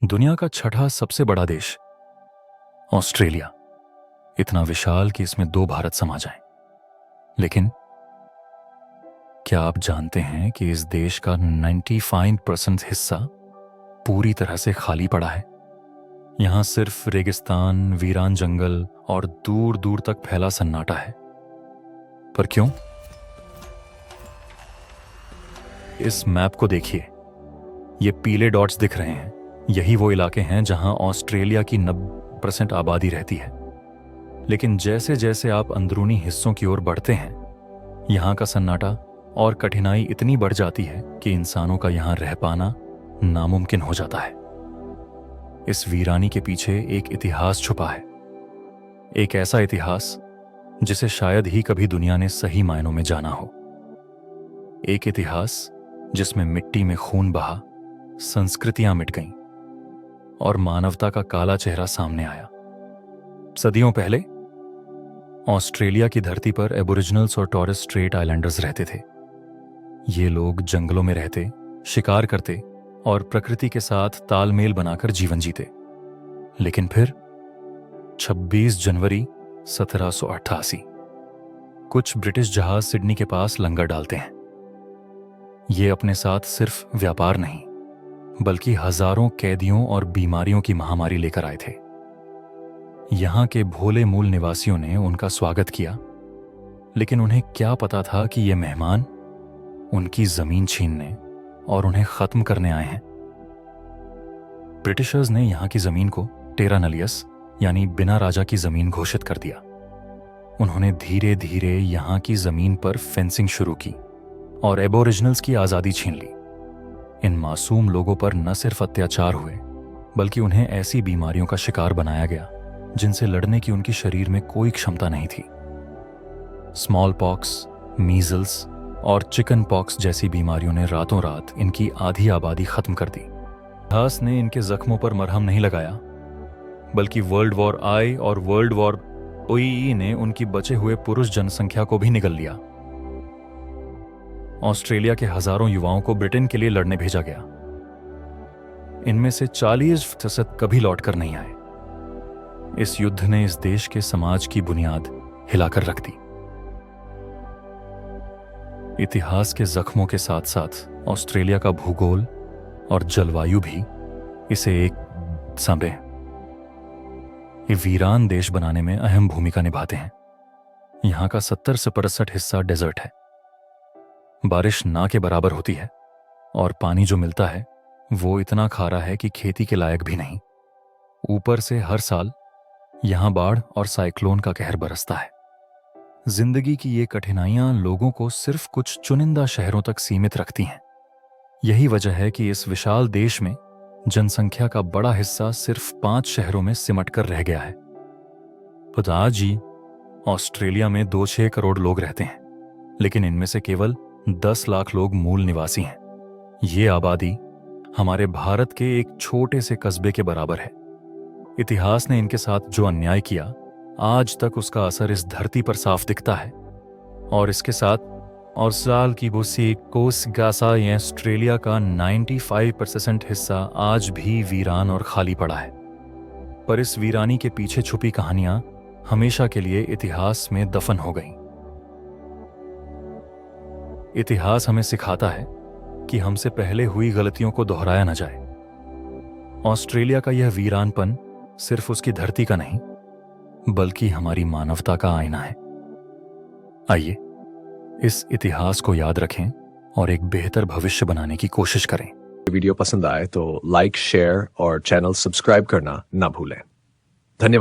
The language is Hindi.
दुनिया का छठा सबसे बड़ा देश ऑस्ट्रेलिया, इतना विशाल कि इसमें 2 भारत समा जाएं। लेकिन क्या आप जानते हैं कि इस देश का 95% हिस्सा पूरी तरह से खाली पड़ा है। यहां सिर्फ रेगिस्तान, वीरान जंगल और दूर दूर तक फैला सन्नाटा है। पर क्यों? इस मैप को देखिए, ये पीले डॉट्स दिख रहे हैं। यही वो इलाके हैं जहां ऑस्ट्रेलिया की 90% आबादी रहती है। लेकिन जैसे जैसे आप अंदरूनी हिस्सों की ओर बढ़ते हैं, यहां का सन्नाटा और कठिनाई इतनी बढ़ जाती है कि इंसानों का यहां रह पाना नामुमकिन हो जाता है। इस वीरानी के पीछे एक इतिहास छुपा है, एक ऐसा इतिहास जिसे शायद ही कभी दुनिया ने सही मायनों में जाना हो। एक इतिहास जिसमें मिट्टी में खून बहा, संस्कृतियां मिट गईं और मानवता का काला चेहरा सामने आया। सदियों पहले ऑस्ट्रेलिया की धरती पर एबोरिजिनल्स और टॉरेस स्ट्रेट आइलैंडर्स रहते थे। ये लोग जंगलों में रहते, शिकार करते और प्रकृति के साथ तालमेल बनाकर जीवन जीते। लेकिन फिर 26 जनवरी 1788 कुछ ब्रिटिश जहाज सिडनी के पास लंगर डालते हैं। ये अपने साथ सिर्फ व्यापार नहीं, बल्कि हजारों कैदियों और बीमारियों की महामारी लेकर आए थे। यहां के भोले मूल निवासियों ने उनका स्वागत किया, लेकिन उन्हें क्या पता था कि ये मेहमान उनकी जमीन छीनने और उन्हें खत्म करने आए हैं। ब्रिटिशर्स ने यहां की जमीन को टेरा नलियस यानी बिना राजा की जमीन घोषित कर दिया। उन्होंने धीरे धीरे यहां की जमीन पर फेंसिंग शुरू की और एबोरिजिनल्स की आजादी छीन ली। इन मासूम लोगों पर न सिर्फ अत्याचार हुए, बल्कि उन्हें ऐसी बीमारियों का शिकार बनाया गया जिनसे लड़ने की उनकी शरीर में कोई क्षमता नहीं थी। स्मॉल पॉक्स, मीजल्स और चिकन पॉक्स जैसी बीमारियों ने रातों रात इनकी आधी आबादी खत्म कर दी। इतिहास ने इनके जख्मों पर मरहम नहीं लगाया, बल्कि वर्ल्ड वॉर आई और वर्ल्ड वॉर ओई ने उनकी बचे हुए पुरुष जनसंख्या को भी निगल लिया। ऑस्ट्रेलिया के हजारों युवाओं को ब्रिटेन के लिए लड़ने भेजा गया। इनमें से 40% कभी लौटकर नहीं आए। इस युद्ध ने इस देश के समाज की बुनियाद हिलाकर रख दी। इतिहास के जख्मों के साथ साथ ऑस्ट्रेलिया का भूगोल और जलवायु भी इसे एक सांभे ये वीरान देश बनाने में अहम भूमिका निभाते हैं। यहां का 70 से 65% हिस्सा डेजर्ट है। बारिश ना के बराबर होती है और पानी जो मिलता है वो इतना खारा है कि खेती के लायक भी नहीं। ऊपर से हर साल यहां बाढ़ और साइक्लोन का कहर बरसता है। जिंदगी की ये कठिनाइयां लोगों को सिर्फ कुछ चुनिंदा शहरों तक सीमित रखती हैं। यही वजह है कि इस विशाल देश में जनसंख्या का बड़ा हिस्सा सिर्फ 5 शहरों में सिमट कर रह गया है। तो आज ही ऑस्ट्रेलिया में 2-6 करोड़ लोग रहते हैं, लेकिन इनमें से केवल 10 लाख लोग मूल निवासी हैं। ये आबादी हमारे भारत के एक छोटे से कस्बे के बराबर है। इतिहास ने इनके साथ जो अन्याय किया, आज तक उसका असर इस धरती पर साफ दिखता है। और इसके साथ और साल की बुसी कोस गासा या ऑस्ट्रेलिया का 95% हिस्सा आज भी वीरान और खाली पड़ा है। पर इस वीरानी के पीछे छुपी कहानियां हमेशा के लिए इतिहास में दफन हो गईं। इतिहास हमें सिखाता है कि हमसे पहले हुई गलतियों को दोहराया न जाए। ऑस्ट्रेलिया का यह वीरानपन सिर्फ उसकी धरती का नहीं, बल्कि हमारी मानवता का आईना है। आइए इस इतिहास को याद रखें और एक बेहतर भविष्य बनाने की कोशिश करें। वीडियो पसंद आए तो लाइक, शेयर और चैनल सब्सक्राइब करना ना भूलें। धन्यवाद।